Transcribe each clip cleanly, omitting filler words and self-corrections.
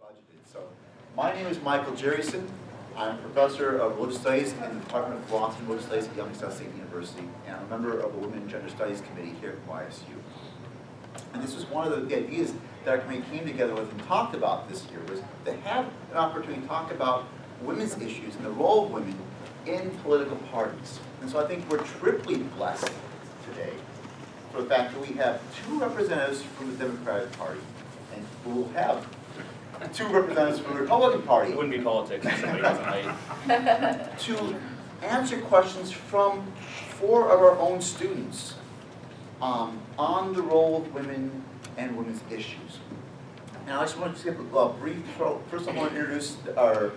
budgeted. So, my name is Michael Jerryson. I'm a professor of religious studies in the Department of Philosophy and Religious Studies at Youngstown State University, and I'm a member of the Women and Gender Studies Committee here at YSU. And this was one of the ideas that our committee came together with and talked about this year, was to have an opportunity to talk about women's issues and the role of women in political parties. And so I think we're triply blessed today for the fact that we have two representatives from the Democratic Party, and we will have two representatives from the Republican Party. It wouldn't be politics if somebody doesn't hide. To answer questions from 4 of our own students on the role of women and women's issues. Now I just want to give a brief intro. First I want to introduce the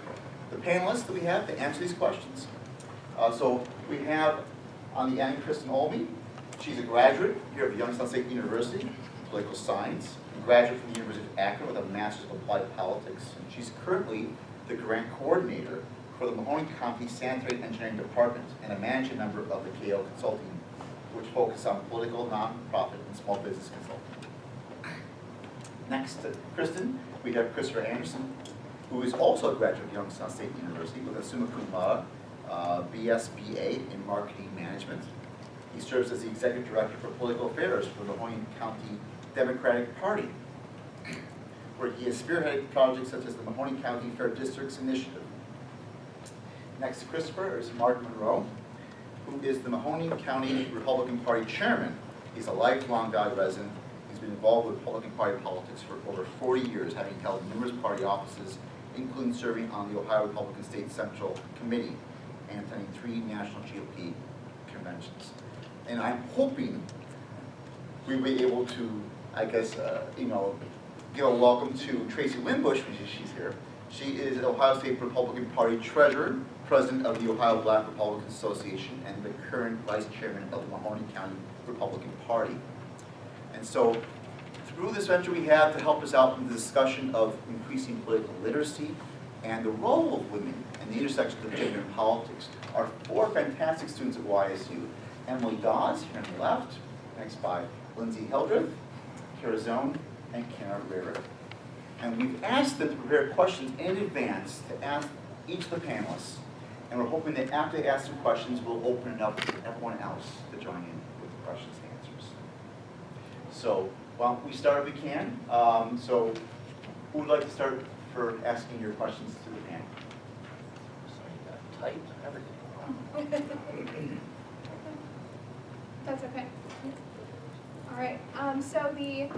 panelists that we have to answer these questions. So we have on the end Kristen Olmi. She's a graduate here at Youngstown State University in political science, a graduate from the University of Akron with a Master's of Applied Politics. And she's currently the grant coordinator for the Mahoney County Sanitary Engineering Department and a managing member of the KO Consulting, which focuses on political, nonprofit, and small business consulting. Next to Kristen, we have Christoper Anderson, who is also a graduate of Youngstown State University with a summa cum laude BSBA in Marketing Management. He serves as the Executive Director for Political Affairs for the Mahoney County Democratic Party, where he has spearheaded projects such as the Mahoney County Fair Districts Initiative. Next to Christoper is Mark Monroe, who is the Mahoney County Republican Party Chairman. He's a lifelong Valley resident. He's been involved with Republican Party politics for over 40 years, having held numerous party offices, including serving on the Ohio Republican State Central Committee and attending 3 national GOP conventions. And I'm hoping we'll be able to, I guess, give a welcome to Tracey Winbush, which she's here. She is an Ohio State Republican Party Treasurer, President of the Ohio Black Republican Association, and the current Vice Chairman of the Mahoney County Republican Party. And so, through this venture we have to help us out in the discussion of increasing political literacy and the role of women and the intersection of gender and politics are 4 fantastic students at YSU. Emily Dawes, here on the left, next by Lindsay Hildreth, Kara Zone, and Kara River. And we've asked them to prepare questions in advance to ask each of the panelists. And we're hoping that after they ask some questions, we'll open it up to everyone else to join in with the questions and answers. So, why don't we start if we can? So, who would like to start for asking your questions to the panel? Tight, everything. That's okay. All right. So the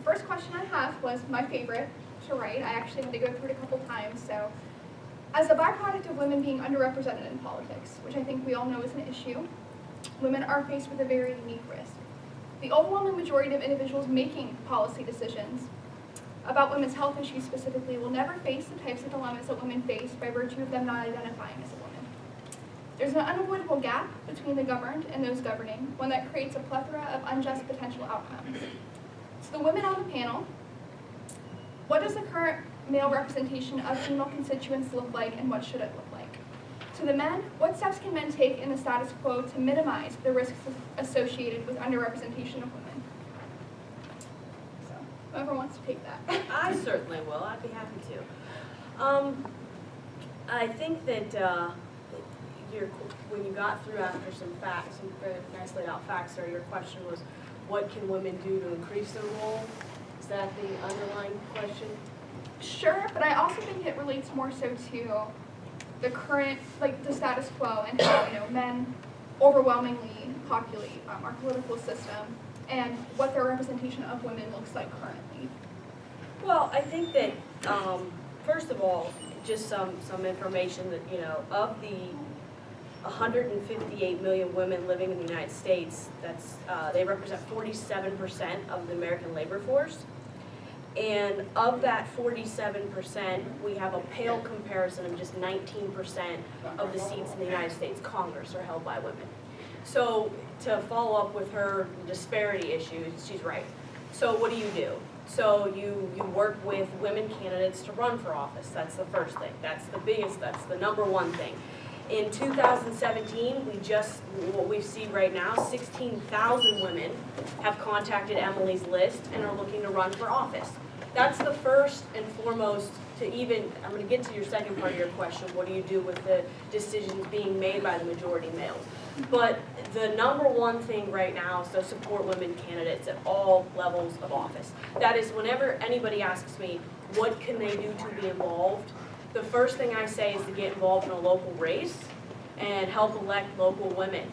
first question I have was my favorite to write. I actually had to go through it a couple times. So, as a byproduct of women being underrepresented in politics, which I think we all know is an issue, women are faced with a very unique risk. The overwhelming majority of individuals making policy decisions about women's health issues specifically will never face the types of dilemmas that women face by virtue of them not identifying as a woman. There's an unavoidable gap between the governed and those governing, one that creates a plethora of unjust potential outcomes. So the women on the panel, what does the current male representation of female constituents look like, and what should it look like? To the men, what steps can men take in the status quo to minimize the risks associated with underrepresentation of women? So, whoever wants to take that. I certainly will. I'd be happy to. I think that when you got through after some facts, some very nice laid out facts there, your question was, what can women do to increase their role? Is that the underlying question? Sure, but I also think it relates more so to the current, like the status quo and how, men overwhelmingly populate our political system and what their representation of women looks like currently. Well, I think that, first of all, just some information that, of the 158 million women living in the United States, they represent 47% of the American labor force. And of that 47%, we have a pale comparison of just 19% of the seats in the United States Congress are held by women. So to follow up with her disparity issue, she's right. So what do? So you work with women candidates to run for office. That's the first thing. That's the biggest, that's the number one thing. In 2017, what we see right now, 16,000 women have contacted Emily's list and are looking to run for office. That's the first and foremost to even, I'm gonna get to your second part of your question, what do you do with the decisions being made by the majority males? But the number one thing right now is to support women candidates at all levels of office. That is, whenever anybody asks me, what can they do to be involved? The first thing I say is to get involved in a local race and help elect local women.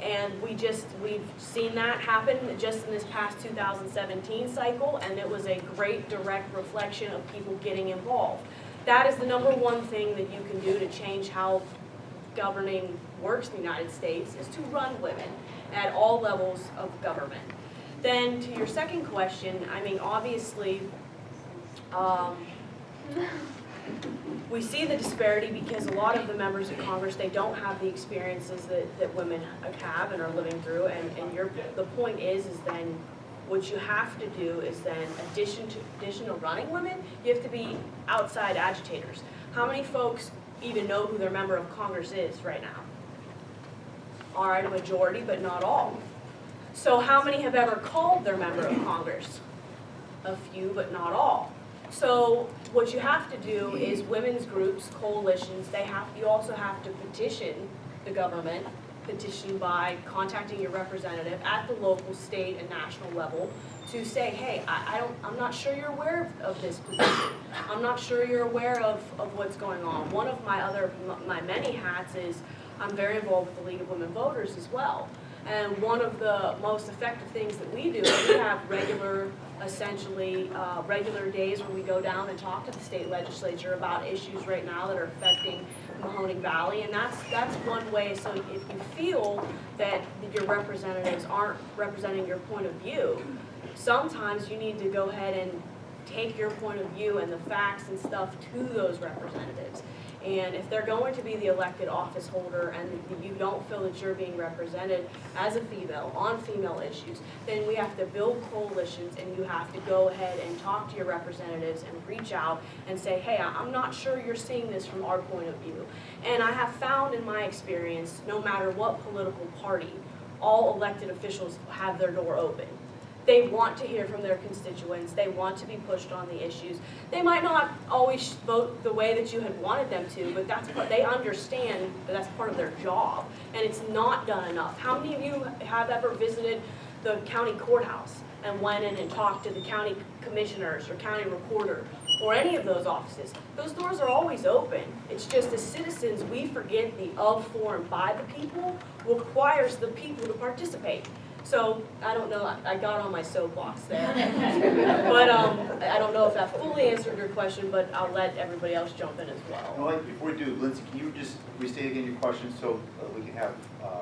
And we've seen that happen just in this past 2017 cycle, and it was a great direct reflection of people getting involved. That is the number one thing that you can do to change how governing works in the United States, is to run women at all levels of government. Then to your second question, I mean, obviously, we see the disparity because a lot of the members of Congress, they don't have the experiences that women have and are living through, and the point is then what you have to do is then, addition to running women, you have to be outside agitators. How many folks even know who their member of Congress is right now? All right, a majority, but not all. So how many have ever called their member of Congress? A few, but not all. So what you have to do is women's groups, coalitions, you also have to petition the government, petition by contacting your representative at the local, state, and national level to say, hey, I'm not sure you're aware of this position. I'm not sure you're aware of what's going on. One of my many hats is I'm very involved with the League of Women Voters as well. And one of the most effective things that we do is we have regular days where we go down and talk to the state legislature about issues right now that are affecting Mahoning Valley, and that's one way. So if you feel that your representatives aren't representing your point of view, sometimes you need to go ahead and take your point of view and the facts and stuff to those representatives. And if they're going to be the elected office holder and you don't feel that you're being represented as a female on female issues, then we have to build coalitions, and you have to go ahead and talk to your representatives and reach out and say, hey, I'm not sure you're seeing this from our point of view. And I have found in my experience, no matter what political party, all elected officials have their door open. They want to hear from their constituents. They want to be pushed on the issues. They might not always vote the way that you had wanted them to, but they understand that that's part of their job, and it's not done enough. How many of you have ever visited the county courthouse and went in and talked to the county commissioners or county recorder or any of those offices? Those doors are always open. It's just as citizens, we forget the of, for, and by the people requires the people to participate. So, I don't know, I got on my soapbox there. But I don't know if that fully answered your question, but I'll let everybody else jump in as well. No, before we do, Lindsay, can you just restate again your question so we can have,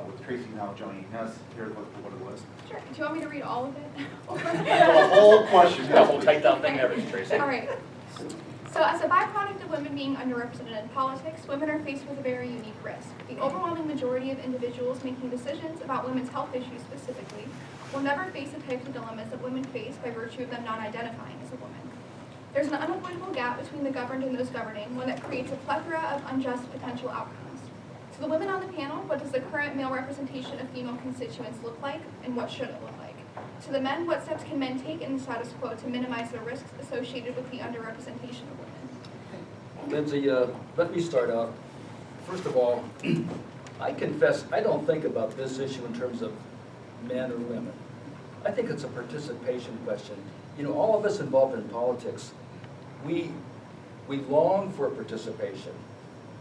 with Tracey now joining us, hear what it was? Sure. Do you want me to read all of it? The whole question. That whole typed out thing there is Tracey. All right. So as a byproduct of women being underrepresented in politics, women are faced with a very unique risk. The overwhelming majority of individuals making decisions about women's health issues specifically will never face the types of dilemmas that women face by virtue of them not identifying as a woman. There's an unavoidable gap between the governed and those governing, one that creates a plethora of unjust potential outcomes. To the women on the panel, what does the current male representation of female constituents look like, and what should it look like? To the men, what steps can men take in the status quo to minimize the risks associated with the underrepresentation of women? Lindsay, let me start out. First of all, I confess I don't think about this issue in terms of men or women. I think it's a participation question. You know, all of us involved in politics, we long for participation.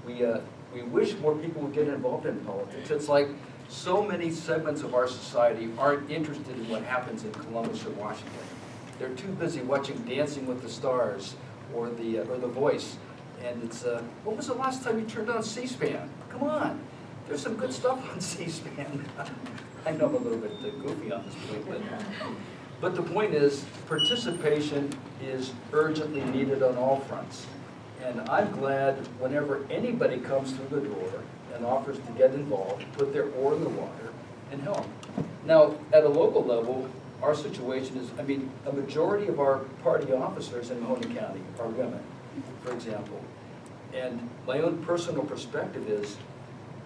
We wish more people would get involved in politics. It's like so many segments of our society aren't interested in what happens in Columbus or Washington. They're too busy watching Dancing with the Stars or The Voice. And it's, when was the last time you turned on C-SPAN? Come on, there's some good stuff on C-SPAN. I know I'm a little bit goofy on this point, but the point is, participation is urgently needed on all fronts. And I'm glad whenever anybody comes through the door and offers to get involved, put their oar in the water, and help. Now, at a local level, our situation is, I mean, a majority of our party officers in Mahoning County are women, for example. And my own personal perspective is,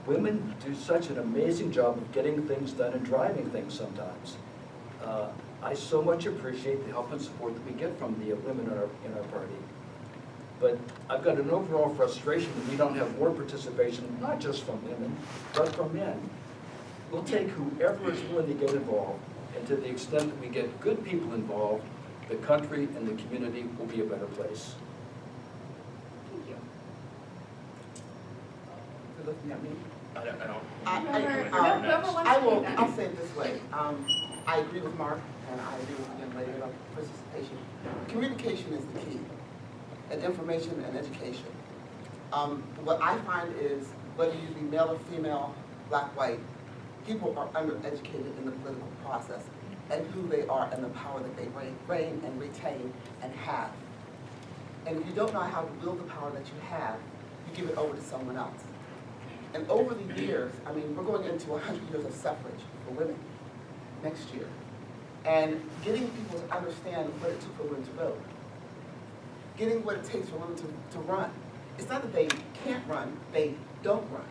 women do such an amazing job of getting things done and driving things sometimes. I so much appreciate the help and support that we get from the women in our party. But I've got an overall frustration that we don't have more participation, not just from women, but from men. We'll take whoever is willing to get involved, and to the extent that we get good people involved, the country and the community will be a better place. Thank you. You're looking at me? I don't. Whoever wants to do that. I'll say it this way. I agree with Mark, and I agree with the young lady about participation. Communication is the key, and information and education. What I find is, whether you be male or female, black, white, people are undereducated in the political process and who they are and the power that they reign and retain and have. And if you don't know how to build the power that you have, you give it over to someone else. And over the years, I mean, we're going into 100 years of suffrage for women next year. And getting people to understand what it took for women to vote. Getting what it takes for women to run. It's not that they can't run, they don't run.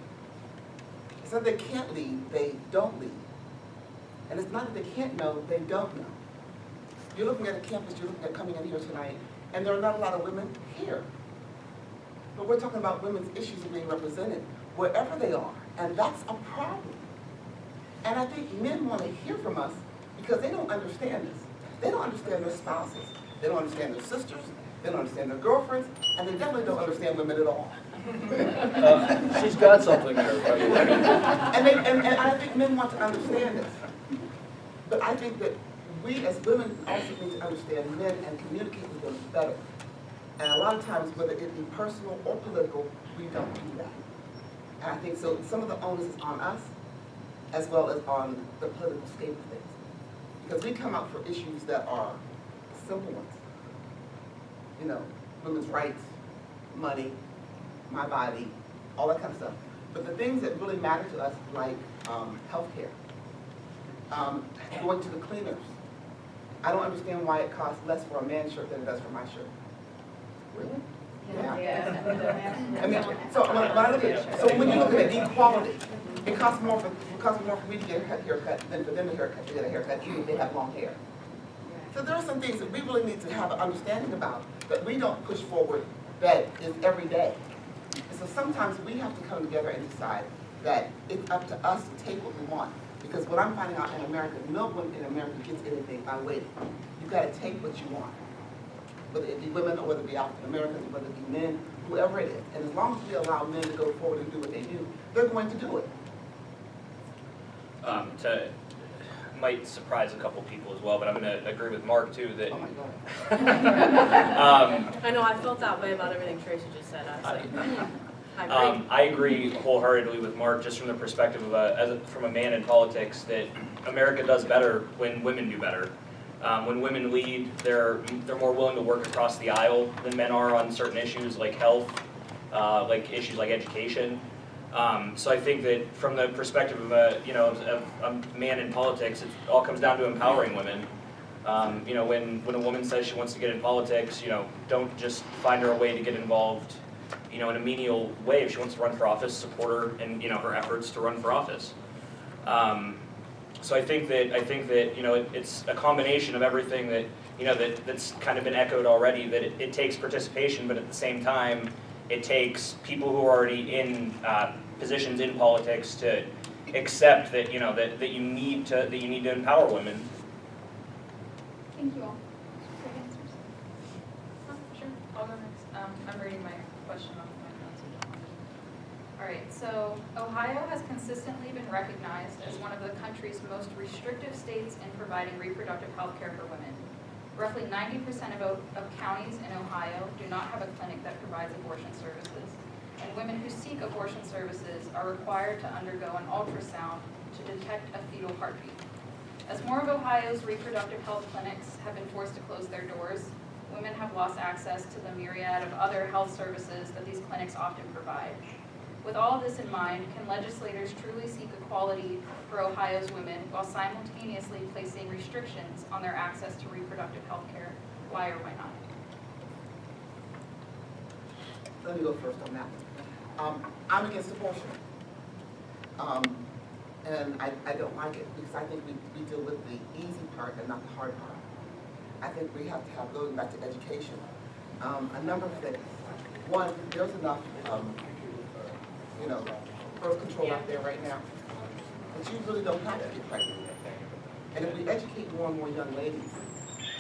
It's not that they can't lead, they don't lead. And it's not that they can't know, they don't know. You're looking at a campus, you're looking at coming in here tonight, and there are not a lot of women here. But we're talking about women's issues are being represented wherever they are, and that's a problem. And I think men want to hear from us because they don't understand this. They don't understand their spouses. They don't understand their sisters. They don't understand their girlfriends, and they definitely don't understand women at all. She's got something there, right? And I think men want to understand this. But I think that we as women also need to understand men and communicate with them better. And a lot of times, whether it be personal or political, we don't do that. And I think so some of the onus is on us, as well as on the political scape of things. Because we come out for issues that are simple ones. You know, women's rights, money, my body, all that kind of stuff. But the things that really matter to us, like healthcare, going to the cleaners. I don't understand why it costs less for a man's shirt than it does for my shirt. Really? Yeah. I mean, so when you look at equality, it costs more for me to get a haircut than for them to get a haircut, even if they have long hair. So there are some things that we really need to have an understanding about that we don't push forward that is every day. And so sometimes we have to come together and decide that it's up to us to take what we want. Because what I'm finding out in America, no one in America gets anything by waiting. You've got to take what you want. Whether it be women or whether it be African Americans, or whether it be men, whoever it is. And as long as we allow men to go forward and do what they do, they're going to do it. Might surprise a couple people as well, but I'm going to agree with Mark too that. Oh my God. I know, I felt that way about everything Tracey just said. I was like, I agree. I agree wholeheartedly with Mark, just from the perspective of from a man in politics, that America does better when women do better. When women lead, they're more willing to work across the aisle than men are on certain issues like health, like issues like education. So I think that from the perspective of a man in politics, it all comes down to empowering women. When a woman says she wants to get in politics, don't just find her a way to get involved, in a menial way. If she wants to run for office, support her in her efforts to run for office. So I think that it's a combination of everything that that's kind of been echoed already. That it takes participation, but at the same time, it takes people who are already in positions in politics to accept that that you need to empower women. Thank you all. Great answers. Sure, I'll go next. I'm reading my question off my notes. All right, so Ohio has consistently been recognized as one of the country's most restrictive states in providing reproductive health care for women. Roughly 90% of counties in Ohio do not have a clinic that provides abortion services, and women who seek abortion services are required to undergo an ultrasound to detect a fetal heartbeat. As more of Ohio's reproductive health clinics have been forced to close their doors, women have lost access to the myriad of other health services that these clinics often provide. With all of this in mind, can legislators truly seek equality for Ohio's women while simultaneously placing restrictions on their access to reproductive health care? Why or why not? Let me go first on that one. I'm against abortion. And I don't like it because I think we deal with the easy part and not the hard part. I think we have to have, going back to education, a number of things. one, there's enough, birth control out there right now, but you really don't have to get pregnant. And if we educate more and more young ladies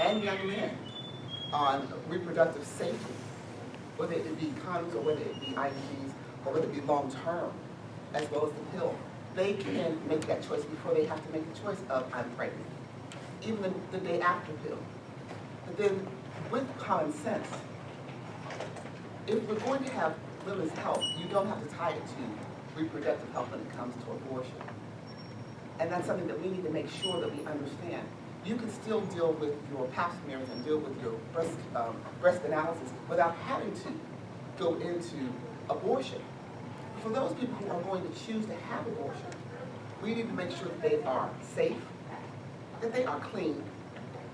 and young men on reproductive safety, whether it be condoms or whether it be IUDs or whether it be long-term, as well as the pill, they can make that choice before they have to make the choice of I'm pregnant, even the day after pill. But then with common sense, if we're going to have women's health, you don't have to tie it to reproductive health when it comes to abortion. And that's something that we need to make sure that we understand. You can still deal with your pap smears and deal with your breast analysis without having to go into abortion. For those people who are going to choose to have abortion, we need to make sure that they are safe, that they are clean,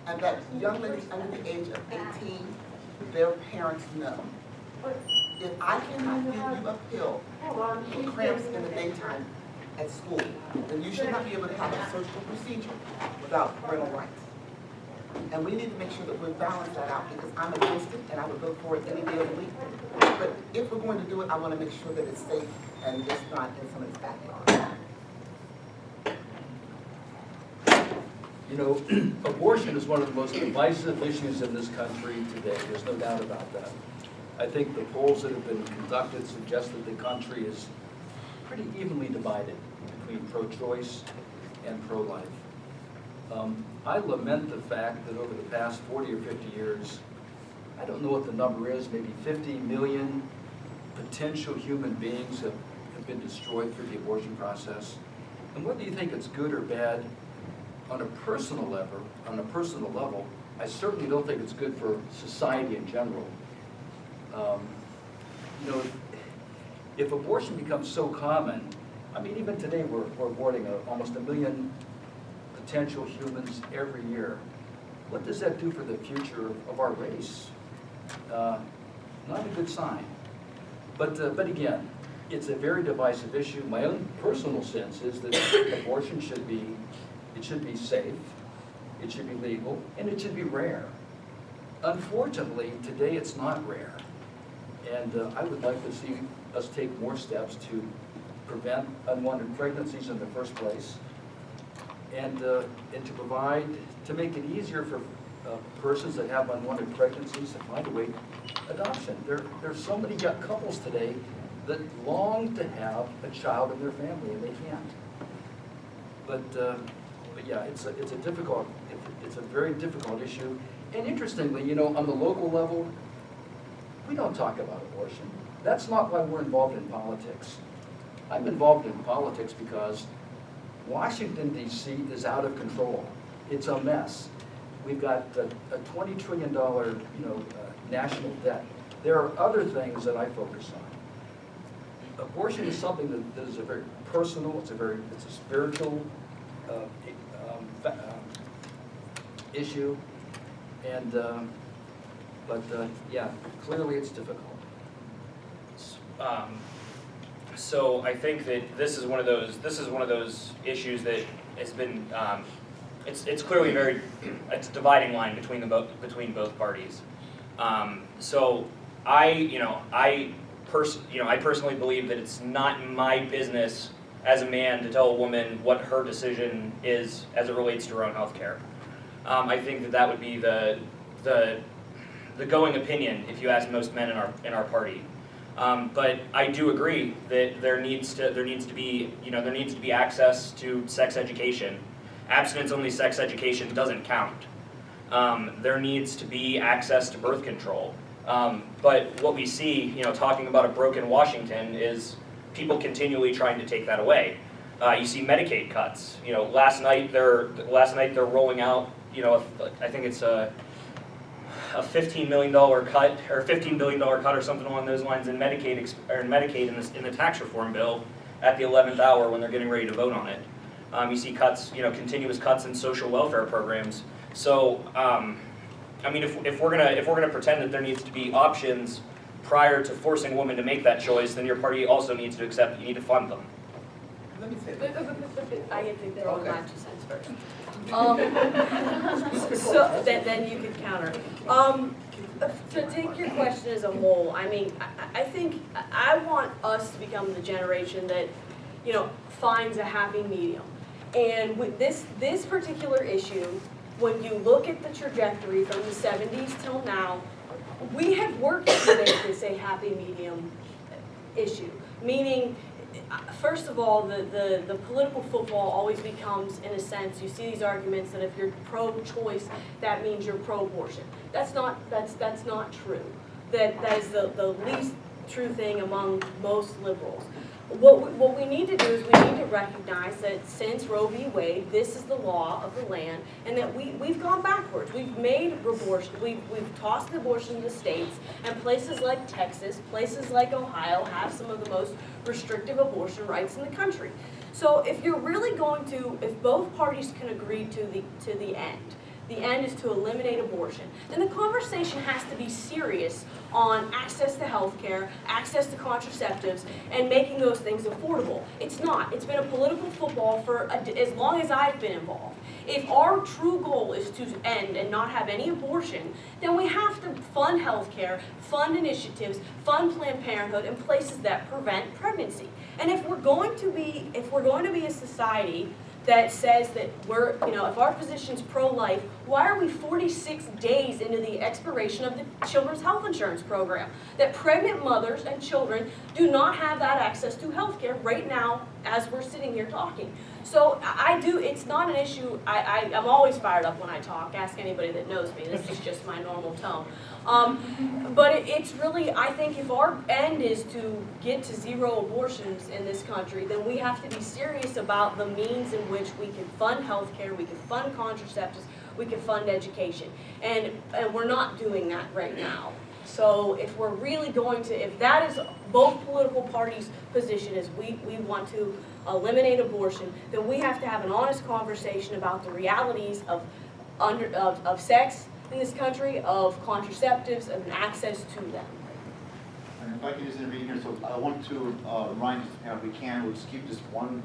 and that young ladies under the age of 18, their parents know. If I cannot give you a pill for cramps in the daytime at school, then you should not be able to have a surgical procedure without parental rights. And we need to make sure that we balance that out, because I'm against it and I would vote for it any day of the week. But if we're going to do it, I want to make sure that it's safe and it's not in somebody's backyard. You know, abortion is one of the most divisive issues in this country today. There's no doubt about that. I think the polls that have been conducted suggest that the country is pretty evenly divided between pro-choice and pro-life. I lament the fact that over the past 40 or 50 years, I don't know what the number is, maybe 50 million potential human beings have been destroyed through the abortion process. And whether you think it's good or bad, on a personal level, I certainly don't think it's good for society in general. You know, if abortion becomes so common, I mean, even today we're aborting almost 1 million potential humans every year. What does that do for the future of our race? Not a good sign. But again, it's a very divisive issue. My own personal sense is that abortion should be safe, it should be legal, and it should be rare. Unfortunately, today it's not rare. And I would like to see us take more steps to prevent unwanted pregnancies in the first place, and to make it easier for persons that have unwanted pregnancies to find a way adoption. There's so many couples today that long to have a child in their family and they can't. But yeah, it's a very difficult issue. And interestingly, you know, on the local level, we don't talk about abortion. That's not why we're involved in politics. I'm involved in politics because Washington, D.C. is out of control. It's a mess. We've got a $20 trillion, national debt. There are other things that I focus on. Abortion is something that is a very personal, it's a spiritual issue, and yeah, clearly it's difficult. So I think that this is one of those issues that has been it's clearly it's a dividing line between both parties. So I personally believe that it's not my business as a man to tell a woman what her decision is as it relates to her own health care. I think that would be the going opinion if you ask most men in our party. But I do agree that there needs to be access to sex education. Abstinence-only sex education doesn't count. There needs to be access to birth control. But what we see, talking about a broken Washington, is people continually trying to take that away. You see Medicaid cuts. Last night they're rolling out. I think it's a $15 million cut or $15 billion cut or something along those lines in Medicaid in the tax reform bill at the 11th hour when they're getting ready to vote on it. You see cuts, continuous cuts in social welfare programs. So, I mean, if we're gonna pretend that there needs to be options prior to forcing women to make that choice, then your party also needs to accept that you need to fund them. Let me say But- this. I get to throw in Okay. my 2 cents first. So, then you can counter. To take your question as a whole, I mean, I think, I want us to become the generation that, you know, finds a happy medium. And with this particular issue, when you look at the trajectory from the 70s till now, we have worked to make this a happy medium issue. Meaning, first of all, the political football always becomes, in a sense, you see these arguments that if you're pro-choice, that means you're pro-abortion. That's not true. That is the least true thing among most liberals. What we need to do is we need to recognize that since Roe v. Wade, this is the law of the land, and that we've gone backwards. We've made abortion, we've tossed abortion to the states, and places like Texas, places like Ohio have some of the most restrictive abortion rights in the country. So if you're really going to, if both parties can agree to the end is to eliminate abortion, then the conversation has to be serious on access to health care, access to contraceptives, and making those things affordable. It's not. It's been a political football for as long as I've been involved. If our true goal is to end and not have any abortion, then we have to fund health care, fund initiatives, fund Planned Parenthood, and places that prevent pregnancy. And if we're going to be a society that says that we're, you know, if our position's pro-life, why are we 46 days into the expiration of the Children's Health Insurance Program? That pregnant mothers and children do not have that access to health care right now as we're sitting here talking. So it's not an issue, I'm always fired up when I talk, ask anybody that knows me, this is just my normal tone. But it's really, I think if our end is to get to 0 abortions in this country, then we have to be serious about the means in which we can fund health care, we can fund contraceptives, we can fund education. And we're not doing that right now. So if we're really going to, if that is both political parties' position is we want to eliminate abortion, then we have to have an honest conversation about the realities of sex in this country, of contraceptives, and access to them. And if I can just intervene here, so I want to remind you, if we can, we'll just keep this one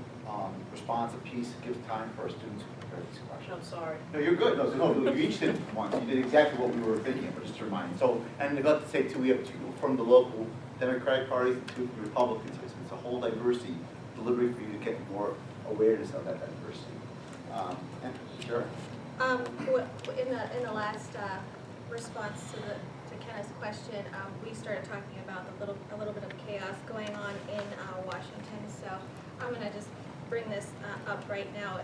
response a piece, give time for our students to prepare these questions. I'm sorry. No, you're good. No, you each did it once. You did exactly what we were thinking, but just to remind you. So, and I'd like to say too, we have 2 from the local Democratic parties and 2 from the Republicans here. So it's a whole diversity delivery for you to get more awareness of that diversity. And sure. In the last response to Kenneth's question, we started talking about a little bit of chaos going on in Washington. So I'm going to just bring this up right now.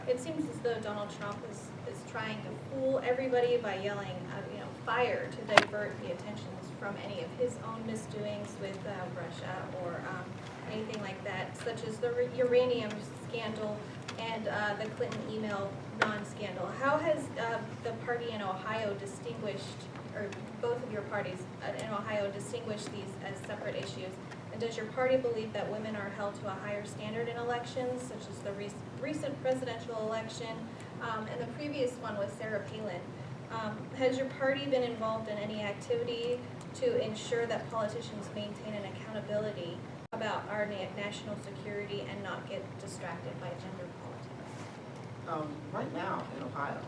It seems as though Donald Trump is trying to fool everybody by yelling, fire, to divert the attentions from any of his own misdoings with Russia or anything like that, such as the uranium scandal and the Clinton email non-scandal. How has the party in Ohio distinguished, or both of your parties in Ohio distinguished these as separate issues? And does your party believe that women are held to a higher standard in elections, such as the recent presidential election and the previous one with Sarah Palin? Has your party been involved in any activity to ensure that politicians maintain an accountability about our national security and not get distracted by gender politics? Right now in Ohio,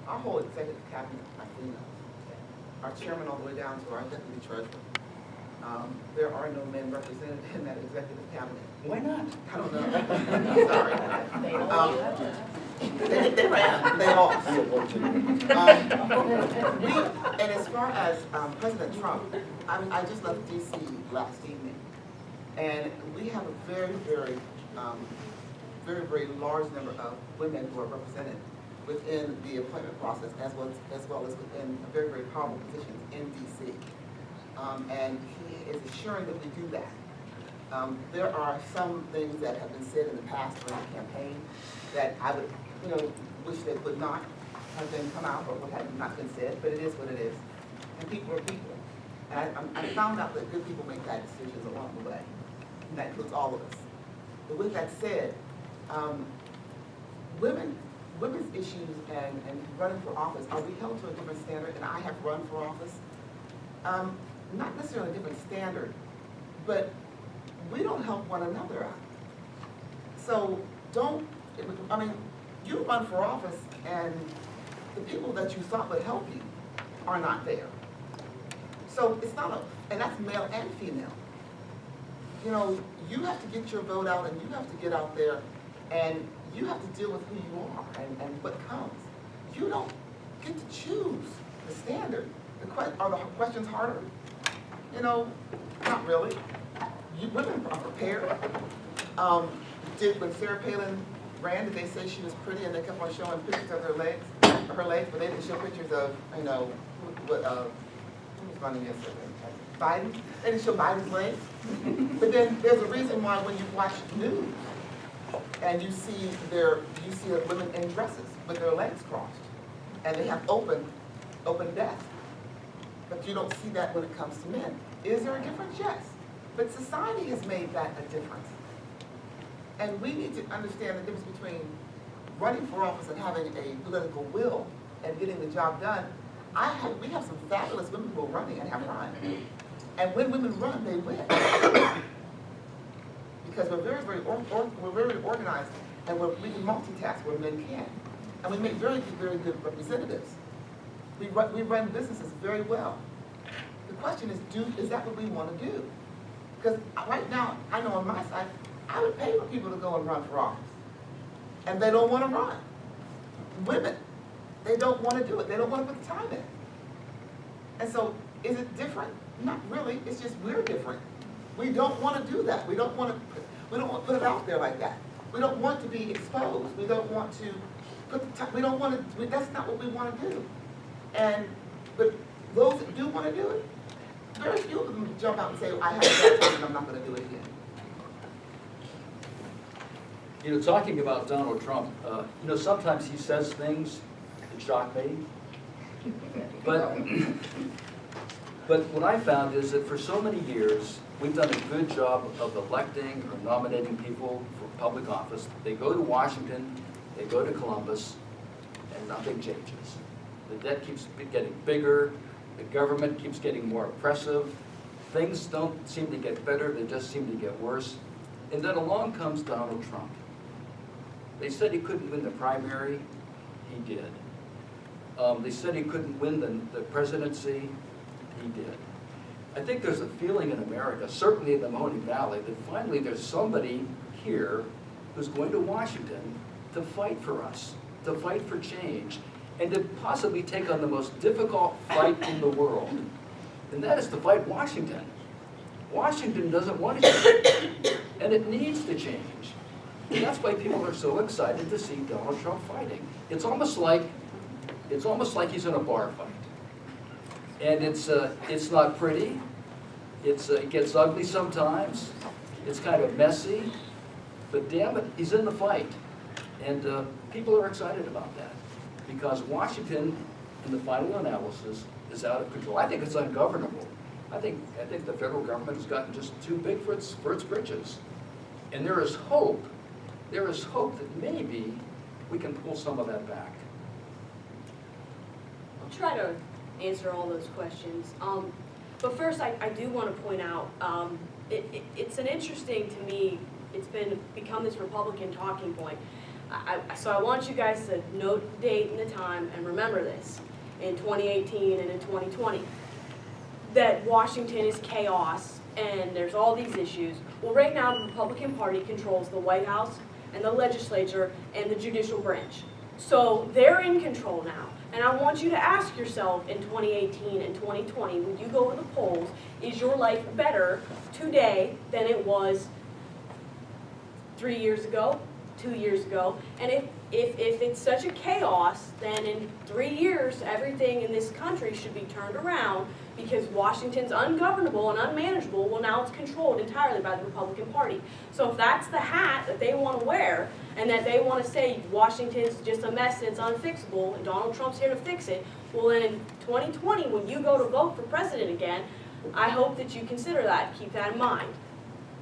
our whole executive cabinet, I think, our chairman all the way down to our deputy treasurer, there are no men represented in that executive cabinet. Why not? I don't know. Sorry. They ran. They lost. And as far as President Trump, I just left D.C. last evening, and we have a very large number of women who are represented within the appointment process, as well as within very powerful positions in D.C. And he is assuring that we do that. There are some things that have been said in the past during the campaign that I would, wish that would not have been come out or would have not been said, but it is what it is. And people are people. And I found out that good people make bad decisions along the way, and that includes all of us. But with that said, women's issues and running for office, are we held to a different standard? And I have run for office. Not necessarily a different standard, but we don't help one another out. So don't, I mean, you run for office and the people that you thought would help you are not there. So it's not and that's male and female. You know, you have to get your vote out and you have to get out there and you have to deal with who you are and what comes. You don't get to choose the standard. Are the questions harder? You know, not really. Women are prepared. When Sarah Palin ran, did they say she was pretty and they kept on showing pictures of her legs, but they didn't show pictures of, you know, who was running yesterday? Biden? They didn't show Biden's legs. But then there's a reason why when you watch news and you see women in dresses with their legs crossed and they have open desks. But you don't see that when it comes to men. Is there a difference? Yes. But society has made that a difference. And we need to understand the difference between running for office and having a political will and getting the job done. We have some fabulous women who are running and have run. And when women run, they win. Because we're very organized and we can multitask where men can't. And we make very good representatives. We run businesses very well. The question is that what we want to do? Because right now, I know on my side, I would pay for people to go and run for office. And they don't want to run. Women, they don't want to do it. They don't want to put the time in. And so, is it different? Not really. It's just we're different. We don't want to do that. We don't want to put it out there like that. We don't want to be exposed. We don't want to put the time. We don't want to. That's not what we want to do. But those that do want to do it, very few of them jump out and say, I have that time and I'm not going to do it again. You know, talking about Donald Trump, you know, sometimes he says things that shock me. But what I found is that for so many years, we've done a good job of electing or nominating people for public office. They go to Washington, they go to Columbus, and nothing changes. The debt keeps getting bigger, the government keeps getting more oppressive, things don't seem to get better, they just seem to get worse. And then along comes Donald Trump. They said he couldn't win the primary, he did. They said he couldn't win the presidency, he did. I think there's a feeling in America, certainly in the Mahoning Valley, that finally there's somebody here who's going to Washington to fight for us, to fight for change, and to possibly take on the most difficult fight in the world. And that is to fight Washington. Washington doesn't want to change, and it needs to change. And that's why people are so excited to see Donald Trump fighting. It's almost like he's in a bar fight. And it's not pretty. It gets ugly sometimes. It's kind of messy. But damn it, he's in the fight. And people are excited about that. Because Washington, in the final analysis, is out of control. I think it's ungovernable. I think the federal government has gotten just too big for its britches. And there is hope. There is hope that maybe we can pull some of that back. I'll try to answer all those questions. But first, I do want to point out, it's an interesting, to me, it's become this Republican talking point. So I want you guys to note the date and the time and remember this in 2018 and in 2020, that Washington is chaos and there's all these issues. Well, right now the Republican Party controls the White House and the legislature and the judicial branch. So they're in control now. And I want you to ask yourself in 2018 and 2020, when you go to the polls, is your life better today than it was 3 years ago, 2 years ago? And if it's such a chaos, then in 3 years, everything in this country should be turned around because Washington's ungovernable and unmanageable. Well, now it's controlled entirely by the Republican Party. So if that's the hat that they want to wear and that they want to say Washington's just a mess and it's unfixable and Donald Trump's here to fix it, well then in 2020, when you go to vote for president again, I hope that you consider that, keep that in mind.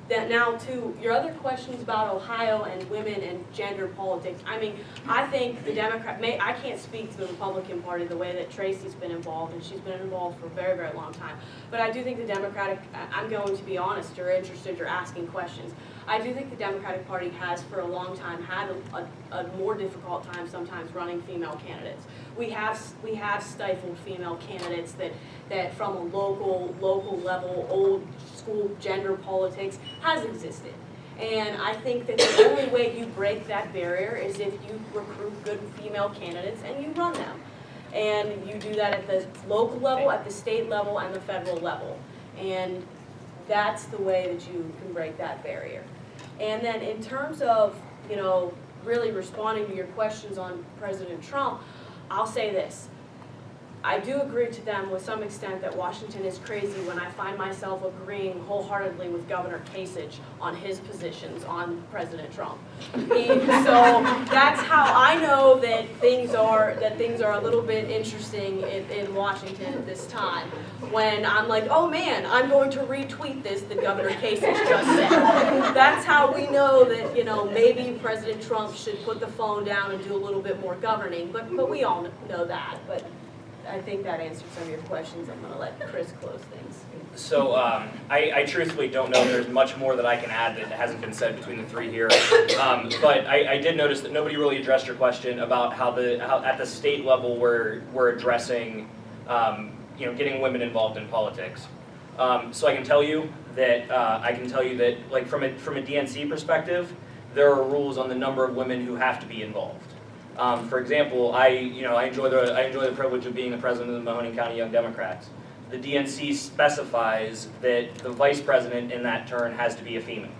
That now to your other questions about Ohio and women and gender politics, I mean, I think the I can't speak to the Republican Party the way that Tracey's been involved, and she's been involved for a very, very long time. But I do think the Democratic, I'm going to be honest, you're interested, you're asking questions. I do think the Democratic Party has for a long time had a more difficult time sometimes running female candidates. We have stifled female candidates that from a local level, old school gender politics has existed. And I think that the only way you break that barrier is if you recruit good female candidates and you run them. And you do that at the local level, at the state level, and the federal level. And that's the way that you can break that barrier. And then in terms of, you know, really responding to your questions on President Trump, I'll say this. I do agree to them with some extent that Washington is crazy when I find myself agreeing wholeheartedly with Governor Kasich on his positions on President Trump. So that's how I know that things are a little bit interesting in Washington at this time. When I'm like, oh man, I'm going to retweet this that Governor Kasich just said. That's how we know that, you know, maybe President Trump should put the phone down and do a little bit more governing. But we all know that. But I think that answered some of your questions. I'm going to let Chris close things. So I truthfully don't know if there's much more that I can add that hasn't been said between the three here. But I did notice that nobody really addressed your question about how at the state level we're addressing you know, getting women involved in politics. So I can tell you that like from a DNC perspective, there are rules on the number of women who have to be involved. For example, I enjoy the privilege of being the president of the Mahoning County Young Democrats. The DNC specifies that the vice president in that turn has to be a female.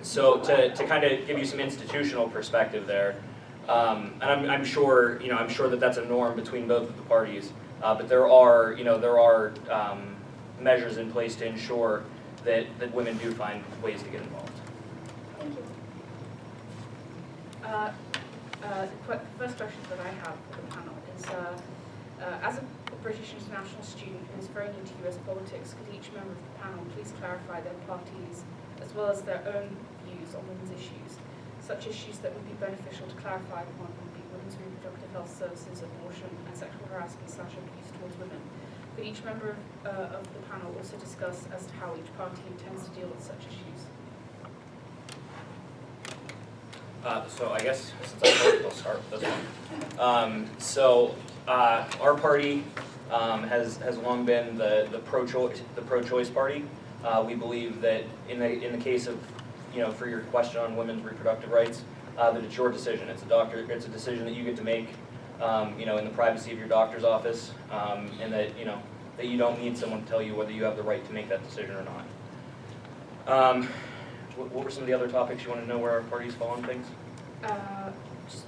So to kind of give you some institutional perspective there, and I'm sure that that's a norm between both of the parties. But there are measures in place to ensure that women do find ways to get involved. Thank you. The first question that I have for the panel is, as a British international student who is very new to US politics, could each member of the panel please clarify their parties as well as their own views on women's issues? Such issues that would be beneficial to clarify one would be women's reproductive health services, abortion, and sexual harassment / abuse towards women. Could each member of the panel also discuss as to how each party intends to deal with such issues? So I guess since I'll start with this one. Our party has long been the pro-choice party. We believe that in the case of, for your question on women's reproductive rights, that it's your decision. It's a decision that you get to make, in the privacy of your doctor's office, and that you don't need someone to tell you whether you have the right to make that decision or not. What were some of the other topics you want to know where our parties fall on things? Just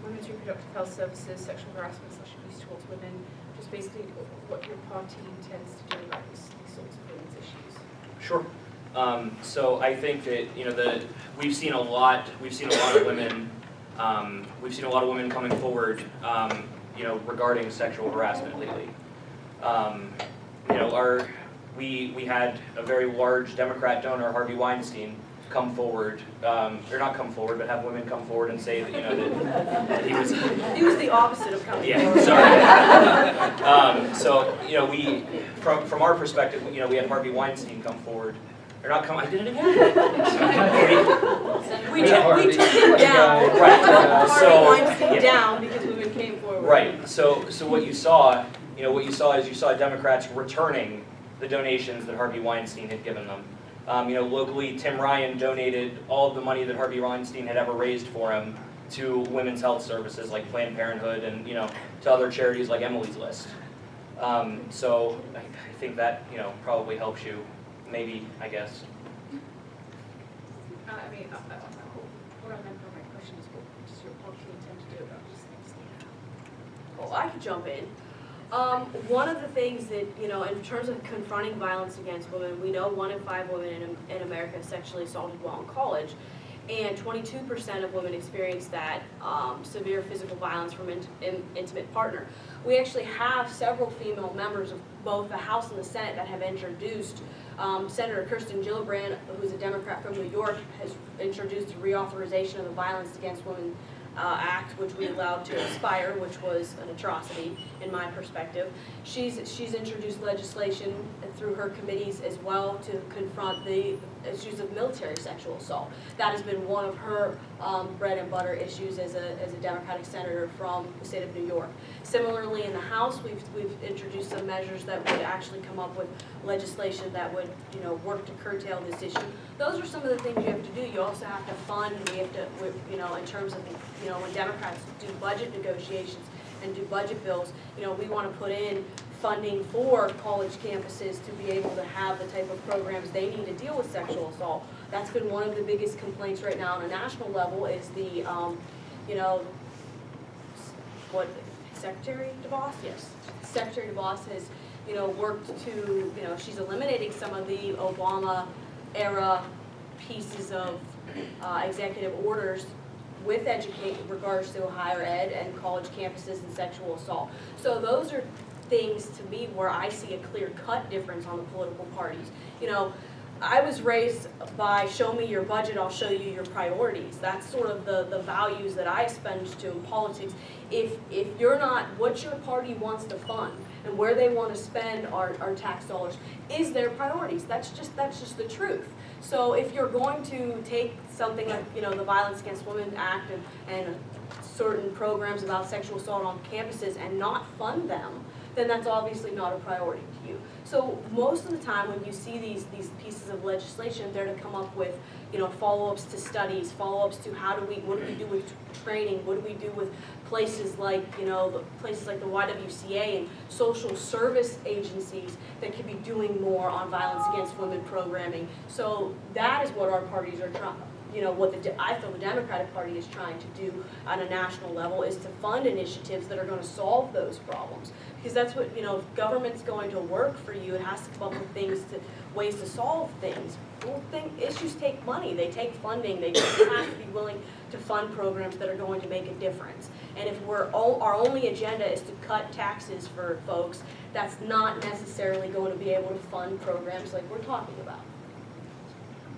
women's reproductive health services, sexual harassment / abuse towards women, just basically what your party intends to do about these sorts of women's issues. Sure. So I think that we've seen a lot of women coming forward regarding sexual harassment lately. We had a very large Democrat donor, Harvey Weinstein, come forward, or not come forward, but have women come forward and say that he was. He was the opposite of coming Yeah, sorry. So we, from our perspective, we had Harvey Weinstein come forward. Or not come. I did it again. we took him down. Right. Harvey Weinstein down because women came forward. Right. So what you saw, is Democrats returning the donations that Harvey Weinstein had given them. Locally, Tim Ryan donated all of the money that Harvey Weinstein had ever raised for him to women's health services like Planned Parenthood and to other charities like Emily's List. So I think that probably helps you, maybe, I guess. What I meant by my question is, what does your party intend to do about these things? Well, I could jump in. One of the things that, in terms of confronting violence against women, we know 1 in 5 women in America is sexually assaulted while in college, and 22% of women experience that severe physical violence from an intimate partner. We actually have several female members of both the House and the Senate that have introduced. Senator Kirsten Gillibrand, who's a Democrat from New York, has introduced a reauthorization of the Violence Against Women Act, which we allowed to expire, which was an atrocity in my perspective. She's introduced legislation through her committees as well to confront the issues of military sexual assault. That has been one of her bread and butter issues as a Democratic senator from the state of New York. Similarly, in the House, we've introduced some measures that would actually come up with legislation that would, work to curtail this issue. Those are some of the things you have to do. You also have to fund, we have to, in terms of, when Democrats do budget negotiations and do budget bills, we want to put in funding for college campuses to be able to have the type of programs they need to deal with sexual assault. That's been one of the biggest complaints right now on a national level is the, Secretary DeVos? Yes. Secretary DeVos has, worked to, she's eliminating some of the Obama-era pieces of executive orders with regards to higher ed and college campuses and sexual assault. So those are things to me where I see a clear-cut difference on the political parties. I was raised by show me your budget, I'll show you your priorities. That's sort of the values that I spend to in politics. If you're not, what your party wants to fund and where they want to spend our tax dollars is their priorities. That's just the truth. So if you're going to take something like, the Violence Against Women Act and certain programs about sexual assault on campuses and not fund them, then that's obviously not a priority to you. So most of the time when you see these pieces of legislation, they're to come up with, follow-ups to studies, follow-ups to what do we do with training, what do we do with places like, places like the YWCA and social service agencies that could be doing more on violence against women programming. So that is what our parties are trying, I feel the Democratic Party is trying to do on a national level is to fund initiatives that are going to solve those problems. Because that's what, if government's going to work for you, it has to come up with ways to solve things. Well, issues take money, they take funding, they just have to be willing to fund programs that are going to make a difference. And if our only agenda is to cut taxes for folks, that's not necessarily going to be able to fund programs like we're talking about.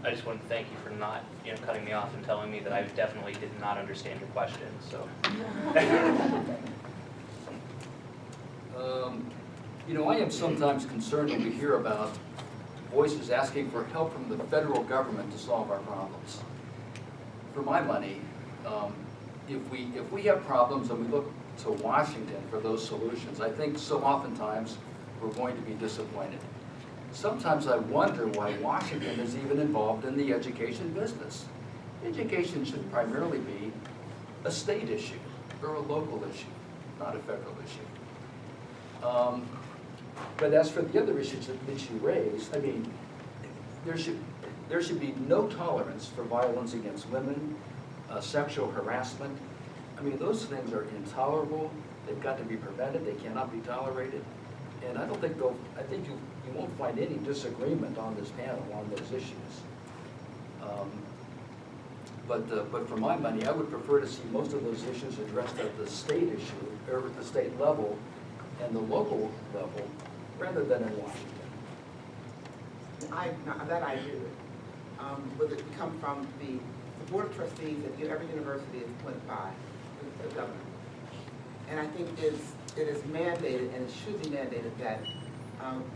I just want to thank you for not, cutting me off and telling me that I definitely did not understand your question, so. I am sometimes concerned when we hear about voices asking for help from the federal government to solve our problems. For my money, if we have problems and we look to Washington for those solutions, I think so oftentimes we're going to be disappointed. Sometimes I wonder why Washington is even involved in the education business. Education should primarily be a state issue or a local issue, not a federal issue. But as for the other issues that you raised, I mean, there should be no tolerance for violence against women, sexual harassment. I mean, those things are intolerable. They've got to be prevented. They cannot be tolerated. And I think you won't find any disagreement on this panel on those issues. But for my money, I would prefer to see most of those issues addressed at the state issue, or at the state level and the local level, rather than in Washington. That I agree with. Whether it come from the Board of Trustees at every university is appointed by the governor. And I think it is mandated, and it should be mandated, that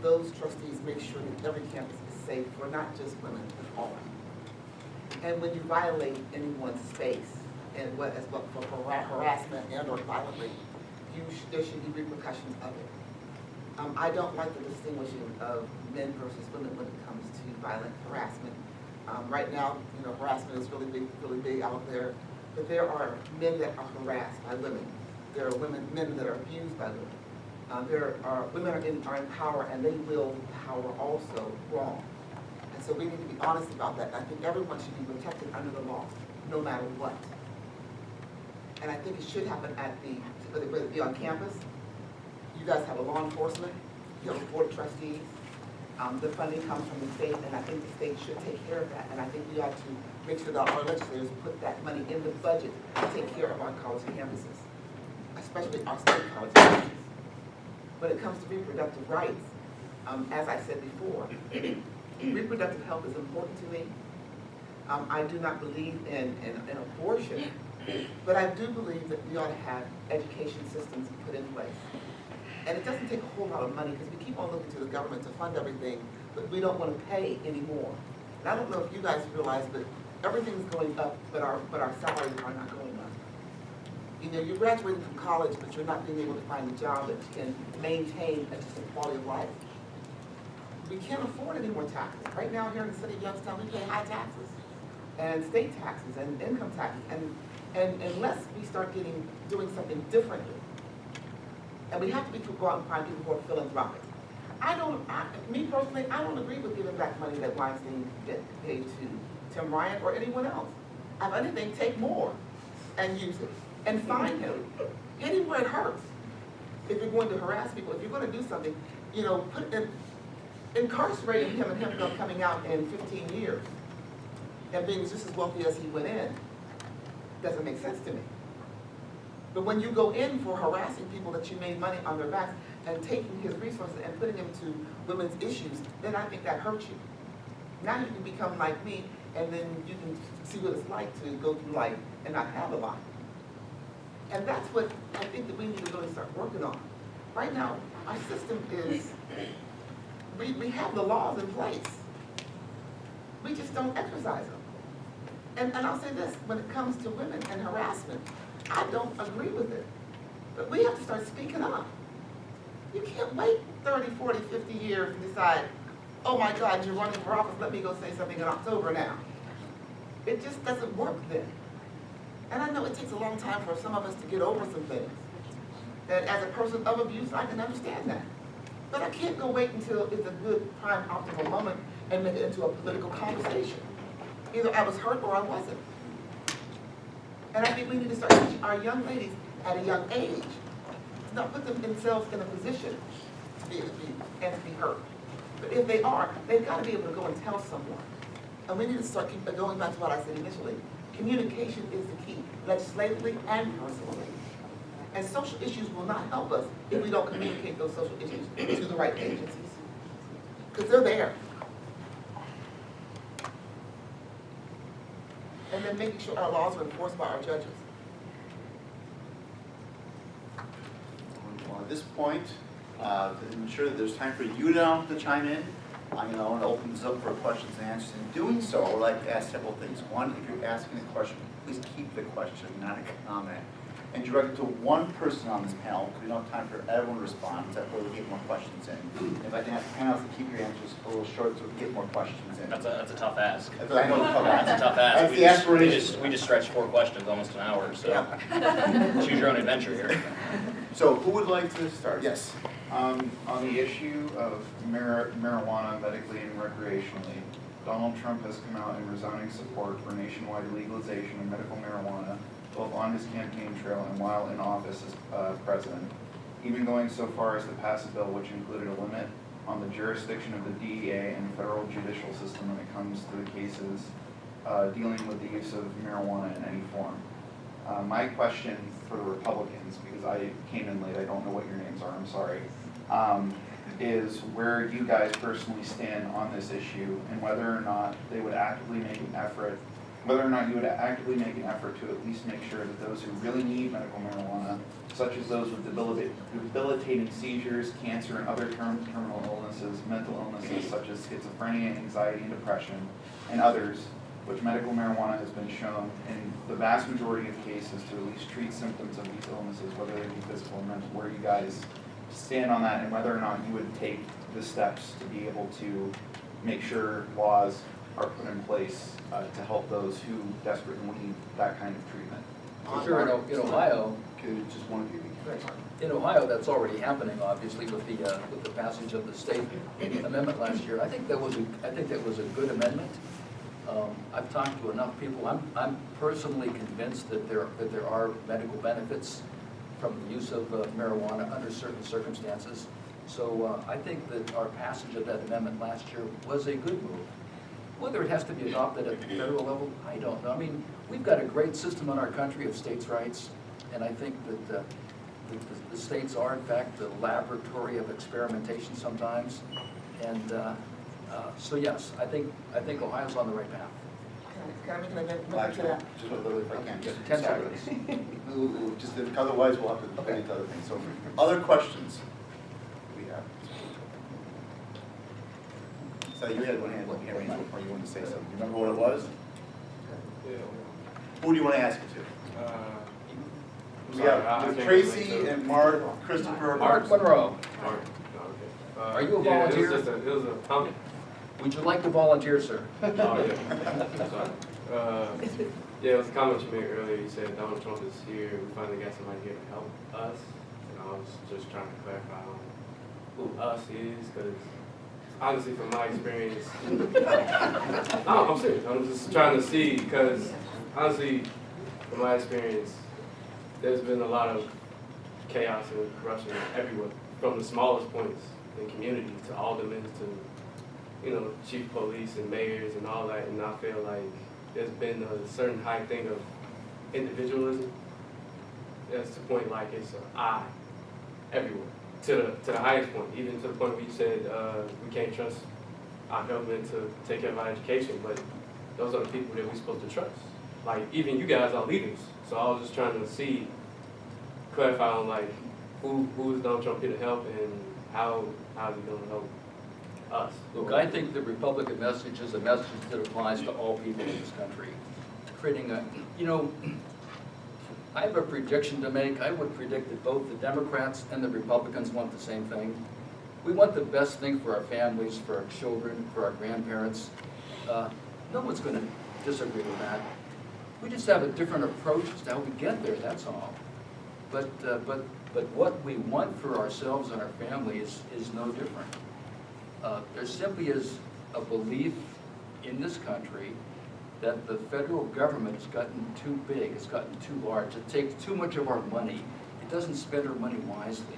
those trustees make sure that every campus is safe for not just women, but all. And when you violate anyone's space, and for harassment and or violently, there should be repercussions of it. I don't like the distinguishing of men versus women when it comes to violent harassment. Right now, harassment is really big out there, but there are men that are harassed by women. There are men that are abused by women. There are women are in power, and they will power also wrong. And so we need to be honest about that. And I think everyone should be protected under the law, no matter what. And I think it should happen whether it be on campus. You guys have a law enforcement, you have a board of trustees. The funding comes from the state, and I think the state should take care of that. And I think we ought to make sure that our legislators put that money in the budget to take care of our college campuses, especially our state college campuses. When it comes to reproductive rights, as I said before, reproductive health is important to me. I do not believe in abortion, but I do believe that we ought to have education systems put in place. And it doesn't take a whole lot of money, because we keep on looking to the government to fund everything, but we don't want to pay anymore. And I don't know if you guys realize, but everything's going up, but our salaries are not going up. You know, you're graduating from college, but you're not being able to find a job that can maintain a decent quality of life. We can't afford any more taxes. Right now, here in the city of Youngstown, we pay high taxes, and state taxes, and income taxes, and unless we start doing something differently, and we have to go out and find people who are philanthropic. Me personally, I don't agree with giving back money that Weinstein paid to Tim Ryan or anyone else. If anything, take more and use it, and fine him. Hit him where it hurts. If you're going to harass people, if you're going to do something, you know, incarcerating him and him coming out in 15 years and being just as wealthy as he went in doesn't make sense to me. But when you go in for harassing people that you made money on their backs and taking his resources and putting them to women's issues, then I think that hurts you. Now you can become like me, and then you can see what it's like to go through life and not have a life. And that's what I think that we need to really start working on. Right now, our system is, we have the laws in place. We just don't exercise them. And I'll say this, when it comes to women and harassment, I don't agree with it. But we have to start speaking up. You can't wait 30, 40, 50 years and decide, oh my God, you're running for office, let me go say something in October now. It just doesn't work then. And I know it takes a long time for some of us to get over some things. And as a person of abuse, I can understand that. But I can't go wait until it's a good, prime, optimal moment and make it into a political conversation. Either I was hurt or I wasn't. And I think we need to start teaching our young ladies at a young age to not put themselves in a position to be abused and to be hurt. But if they are, they've got to be able to go and tell someone. And we need to start going back to what I said initially. Communication is the key, legislatively and personally. And social issues will not help us if we don't communicate those social issues to the right agencies. Because they're there. And then making sure our laws are enforced by our judges. Well, at this point, to ensure that there's time for you now to chime in, I'm going to want to open this up for questions and answers. In doing so, I would like to ask several things. One, if you're asking a question, please keep the question, not a comment. And direct it to one person on this panel, because we don't have time for everyone to respond, so that way we get more questions in. If I can ask panelists to keep your answers a little short so we can get more questions in. That's a tough ask. I know it's tough ask. That's a tough ask. That's the aspiration. We just stretched 4 questions, almost an hour, so Yeah. choose your own adventure here. So who would like to start? Yes. On the issue of marijuana medically and recreationally, Donald Trump has come out in resounding support for nationwide legalization of medical marijuana, both on his campaign trail and while in office as president, even going so far as to pass a bill which included a limit on the jurisdiction of the DEA and the federal judicial system when it comes to the cases dealing with the use of marijuana in any form. My question for the Republicans, because I came in late, I don't know what your names are, I'm sorry, is where you guys personally stand on this issue and whether or not they would actively make an effort, whether or not you would actively make an effort to at least make sure that those who really need medical marijuana, such as those with debilitating seizures, cancer, and other terminal illnesses, mental illnesses such as schizophrenia, anxiety, and depression, and others, which medical marijuana has been shown in the vast majority of cases to at least treat symptoms of these illnesses, whether they be physical or mental, where you guys stand on that and whether or not you would take the steps to be able to make sure laws are put in place to help those who desperately need that kind of treatment. For sure, in Ohio, Just one of you. in Ohio, that's already happening, obviously, with the passage of the state amendment last year. I think that was a good amendment. I've talked to enough people. I'm personally convinced that there are medical benefits from the use of marijuana under certain circumstances. So I think that our passage of that amendment last year was a good move. Whether it has to be adopted at the federal level, I don't know. I mean, we've got a great system in our country of states' rights, and I think that the states are, in fact, the laboratory of experimentation sometimes. And so yes, I think Ohio's on the right path. Can I make an amendment to Actually, that? just a little if I can. Yeah, 10 Sorry. seconds. Just otherwise we'll have to get into other things. So other questions we have? So you had one hand raised before you wanted to say something. Do you remember what it was? Yeah. Who do you want to ask it to? We Sorry, I have can't Tracy relate to- and Mark, Christoper. Mark Monroe, Mark, okay. Are you a Yeah, volunteer? it was a comment. would you like to volunteer, sir? Oh, yeah. Sorry. Yeah, it was a comment you made earlier. You said Donald Trump is here. We finally got somebody here to help us. And I was just trying to clarify on who us is, because honestly, from my experience, no, I'm serious. I'm just trying to see, because honestly, from my experience, there's been a lot of chaos and corruption everywhere, from the smallest points in community to aldermen to, chief police and mayors and all that. And I feel like there's been a certain high thing of individualism. That's the point, like it's an I everywhere, to the highest point, even to the point where you said we can't trust our government to take care of our education, but those are the people that we're supposed to trust. Like, even you guys are leaders, so I was just trying to clarify on like who is Donald Trump here to help, and how is he going to help us? Look, I think the Republican message is a message that applies to all people in this country. Creating I have a prediction to make. I would predict that both the Democrats and the Republicans want the same thing. We want the best thing for our families, for our children, for our grandparents. No one's going to disagree with that. We just have a different approach as to how we get there, that's all. But what we want for ourselves and our families is no different. There simply is a belief in this country that the federal government has gotten too big, it's gotten too large, it takes too much of our money, it doesn't spend our money wisely.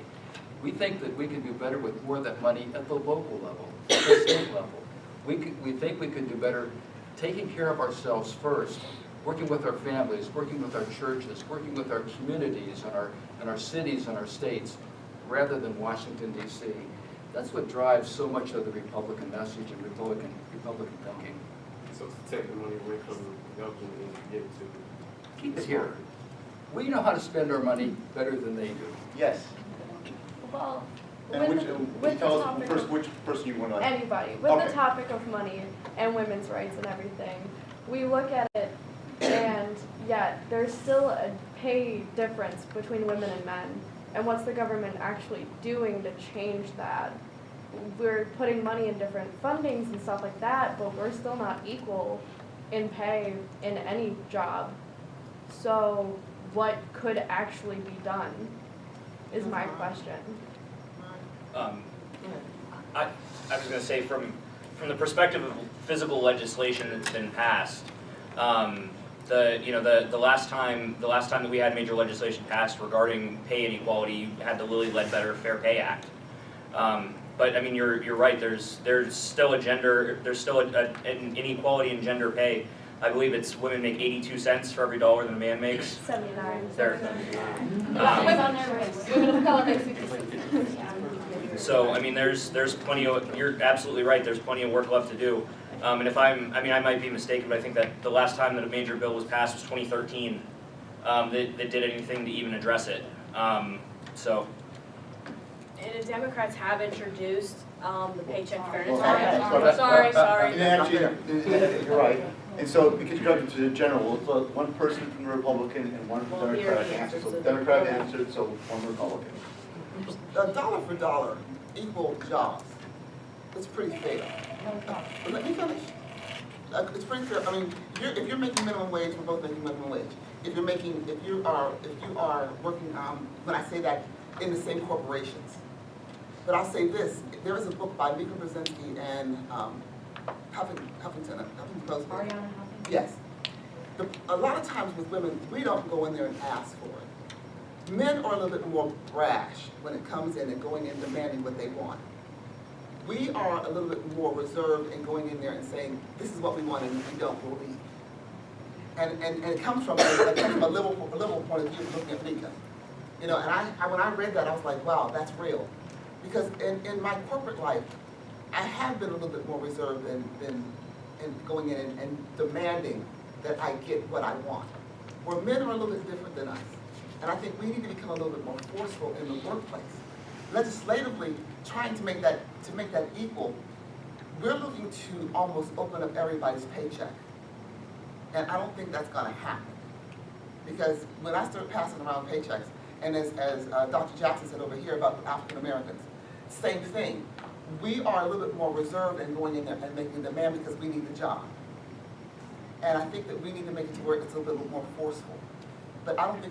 We think that we can do better with more of that money at the local level, at the state level. We think we could do better taking care of ourselves first, working with our families, working with our churches, working with our communities and our cities and our states, rather than Washington, D.C. That's what drives so much of the Republican message and Republican thinking. So to take the money away from the government and give it to Keep it here. We know how to spend our money better than they do. Yes. Well, And with the tell us topic first of which person you want to. anybody, with Okay. the topic of money and women's rights and everything, we look at it and yet there's still a pay difference between women and men. And what's the government actually doing to change that? We're putting money in different fundings and stuff like that, but we're still not equal in pay in any job. So what could actually be done is my question. I was going to say from the perspective of physical legislation that's been passed, the last time that we had major legislation passed regarding pay inequality, you had the Lilly Ledbetter Fair Pay Act. But I mean, you're right. There's still an inequality in gender pay. I believe it's women make 82 cents for every dollar that a man makes. 79. There. Women of color make 66. So I mean, there's plenty of. You're absolutely right. There's plenty of work left to do. And if I might be mistaken, but I think that the last time that a major bill was passed was 2013. That did anything to even address it. So. And the Democrats have introduced the Paycheck Fairness Well, Act. Sorry. And actually, you're right. And so, because you're talking to the general, let's let one person from the Republican and one from the Well, here Democrat he answer. answers So it. Democrat answered, so one Republican. Dollar for dollar, equal jobs. It's pretty fair. But let me finish. It's pretty fair. I mean, if you're making minimum wage, we're both making minimum wage. If you are working, when I say that, in the same corporations. But I'll say this, there is a book by Mika Brzezinski and Huffington Post. Yes. A lot of times with women, we don't go in there and ask for it. Men are a little bit more brash when it comes in and going in demanding what they want. We are a little bit more reserved in going in there and saying, this is what we want, and if we don't, we'll leave. And it comes from a liberal point of view, looking at Mika. You know, and when I read that, I was like, wow, that's real. Because in my corporate life, I have been a little bit more reserved in going in and demanding that I get what I want. Where men are a little bit different than us. And I think we need to become a little bit more forceful in the workplace. Legislatively, trying to make that equal we're looking to almost open up everybody's paycheck. And I don't think that's gonna happen. Because when I start passing around paychecks, and as Dr. Jackson said over here about African Americans, same thing. We are a little bit more reserved in going in there and making a demand because we need the job. And I think that we need to make it to where it's a little more forceful. But I don't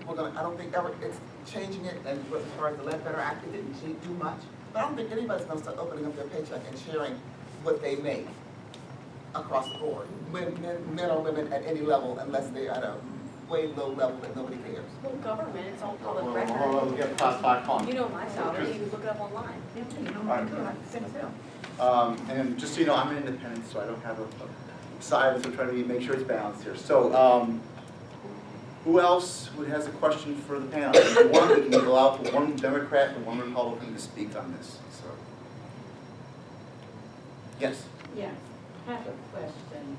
think ever it's changing it, and as far as the Ledbetter Act, it didn't do much. But I don't think anybody's gonna start opening up their paycheck and sharing what they make across the board. Men or women at any level, unless they're at a way low level that nobody cares. Well, government, it's all public Hold record. on, we got past 5 o'clock. You know my salary, you can look it up online. And just so you know, I'm an independent, so I don't have a side, so I'm trying to make sure it's balanced here. So, who else has a question for the panel? If you want, we can allow for one Democrat and one Republican to speak on this, so. Yes? Yes, I have a question.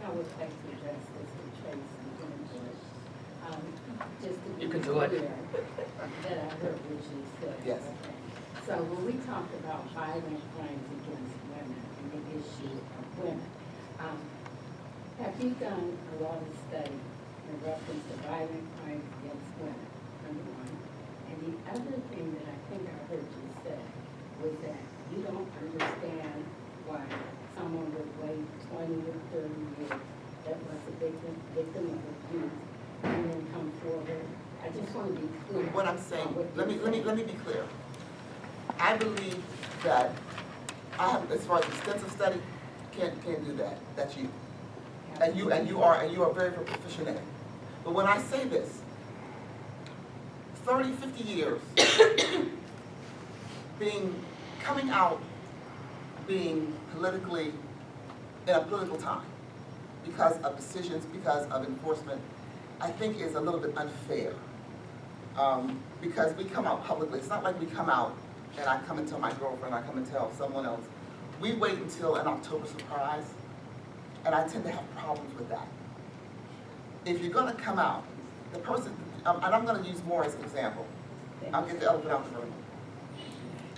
I would like to address this to Tracey Winbush. Just to be You can do it. clear that I heard what you said. Yes. Okay. So when we talk about violent crimes against women and the issue of women, have you done a lot of study in reference to violent crimes against women, number one? And the other thing that I think I heard you say was that you don't understand why someone would wait 20 or 30 years that was a victim of abuse and then come forward. I just want to be clear. What I'm saying, let me be clear. I believe that I have, as far as extensive study, can't do that. That's you. And you are very, very proficient in it. But when I say this, 30, 50 years coming out, being politically, in a political time, because of decisions, because of enforcement, I think is a little bit unfair. Because we come out publicly. It's not like we come out and I come and tell my girlfriend, I come and tell someone else. We wait until an October surprise, and I tend to have problems with that. If you're gonna come out, the person, and I'm gonna use Moore as an example. I'll get the elephant out the room.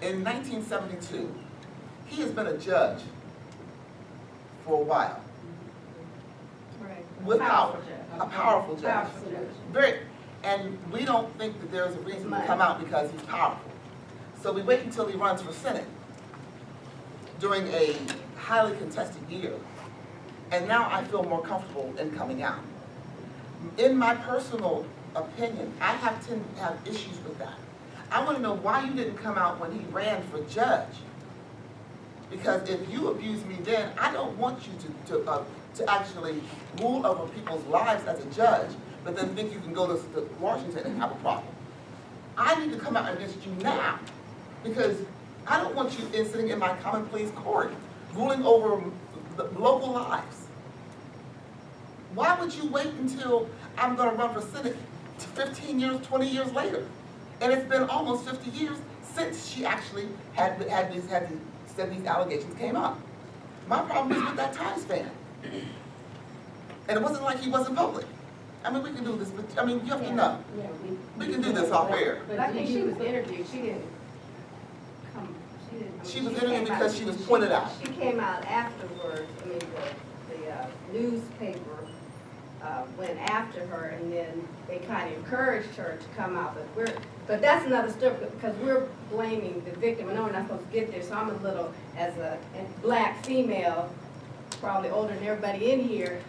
In 1972, he has been a judge for a while. With power, a powerful judge. Very, and we don't think that there's a reason to come out because he's powerful. So we wait until he runs for Senate during a highly contested year. And now I feel more comfortable in coming out. In my personal opinion, I tend to have issues with that. I want to know why you didn't come out when he ran for judge. Because if you abuse me then, I don't want you to actually rule over people's lives as a judge, but then think you can go to Washington and have a problem. I need to come out against you now, because I don't want you sitting in my common pleas court, ruling over the local lives. Why would you wait until I'm going to run for Senate 15 years, 20 years later? And it's been almost 50 years since she actually said these allegations came up. My problem is with that time span. And it wasn't like he wasn't public. I mean, we can do this, but I mean, you have to know. Yeah, We can do this off air. But I think she was interviewed, she didn't come, She was interviewed because she was pointed out. She came out afterwards, I mean, the newspaper went after her, and then they kind of encouraged her to come out, but that's another story, because we're blaming the victim. I know we're not supposed to get there, so I'm a little, as a black female, probably older than everybody in here,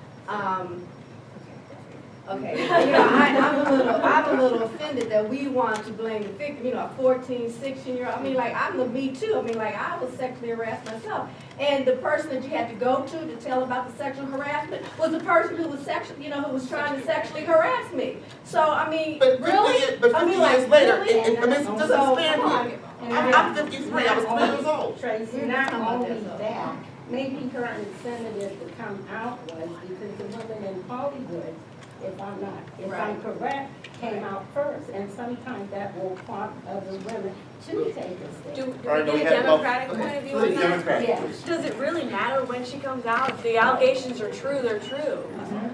okay, you know, I'm a little offended that we want to blame the victim, you know, a 14, 16-year-old, I mean, like, I'm the me too, I mean, like, I was sexually harassed myself, and the person that you had to go to tell about the sexual harassment was the person who was who was trying to sexually harass me, so, I mean, But really? 50 I mean, years later, really? it doesn't stand here. I'm 53, I was 3 years old. Tracy, not only that, maybe her incentive to come out was because the women in Hollywood, if I'm correct, came out first, and sometimes that will prompt other women to take a stand. All right, Do we get a Democratic point of view on Please, that? Democrat, Yeah. please. Does it really matter when she comes out? If the allegations are true, they're true.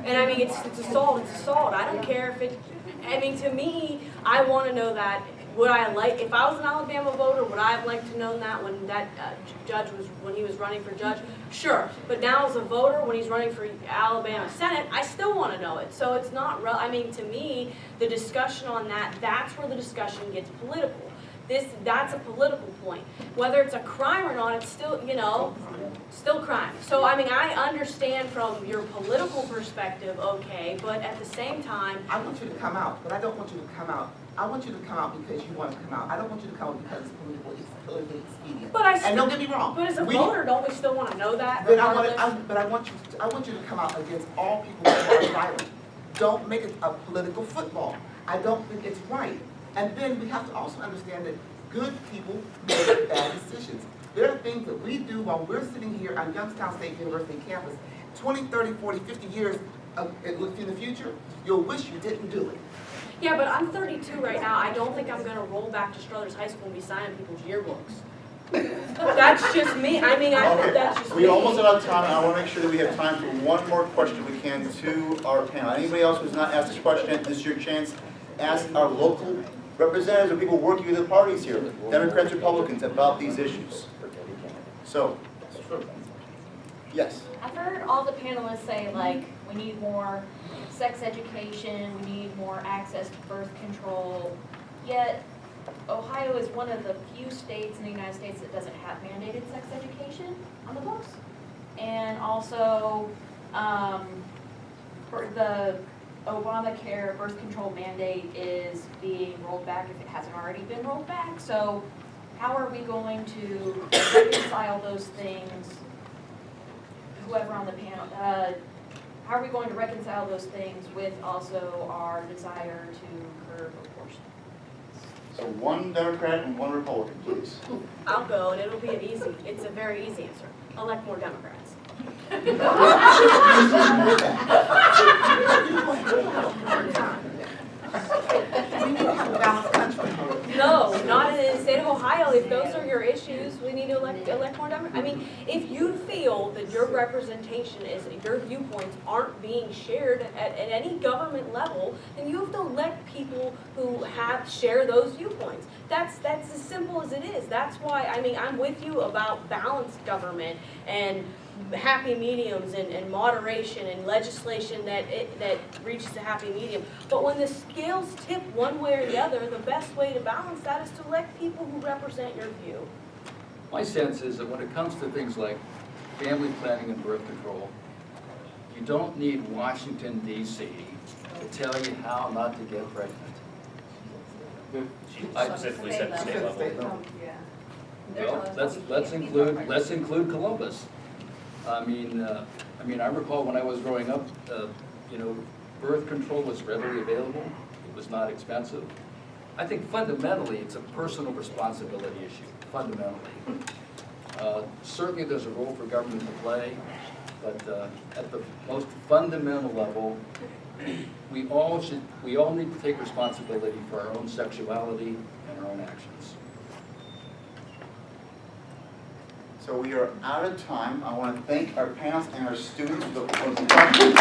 And I mean, it's assault, I don't care if it, I mean, to me, I want to know that would I like, if I was an Alabama voter, would I have liked to know that when that judge was, when he was running for judge? Sure, but now as a voter, when he's running for Alabama Senate, I still want to know it. So it's not, I mean, to me, the discussion on that, that's where the discussion gets political. That's a political point. Whether it's a crime or not, it's still, you know, still crime. So, I mean, I understand from your political perspective, okay, but at the same time. I want you to come out, but I don't want you to come out. I want you to come out because you want to come out. I don't want you to come out because it's politically expedient. And don't get me wrong. But as a voter, don't we still want to know that? But I want you to come out against all people who are violent. Don't make it a political football. I don't think it's right. And then we have to also understand that good people make bad decisions. There are things that we do while we're sitting here on Youngstown State University campus, 20, 30, 40, 50 years in the future, you'll wish you didn't do it. Yeah, but I'm 32 right now. I don't think I'm going to roll back to Struthers High School and be signing people's yearbooks. That's just me. I mean, that's just me. We're almost out of time, and I want to make sure that we have time for one more question we can to our panel. Anybody else who's not asked this question, this is your chance. Ask our local representatives or people working with the parties here, Democrats, Republicans, about these issues. So, yes. I've heard all the panelists say, like, we need more sex education, we need more access to birth control, yet Ohio is one of the few states in the United States that doesn't have mandated sex education on the books. And also, for the Obamacare birth control mandate is being rolled back if it hasn't already been rolled back. So how are we going to reconcile those things, whoever on the panel, how are we going to reconcile those things with also our desire to curb abortion? So one Democrat and one Republican, please. I'll go, and it'll be it's a very easy answer. Elect more Democrats. We need to have a balanced country. No, not in the state of Ohio. If those are your issues, we need to elect more Democrats. I mean, if you feel that your representation is, your viewpoints aren't being shared at any government level, then you have to elect people who share those viewpoints. That's as simple as it is. That's why, I mean, I'm with you about balanced government and happy mediums and moderation and legislation that reaches a happy medium. But when the scales tip one way or the other, the best way to balance that is to elect people who represent your view. My sense is that when it comes to things like family planning and birth control, you don't need Washington, D.C. to tell you how not to get pregnant. She specifically said the state level. Well, let's include Columbus. I mean, I recall when I was growing up, birth control was readily available. It was not expensive. I think fundamentally, it's a personal responsibility issue. Fundamentally, certainly there's a role for government to play, but at the most fundamental level, we all need to take responsibility for our own sexuality and our own actions. So we are out of time. I want to thank our panelists and our students for the questions.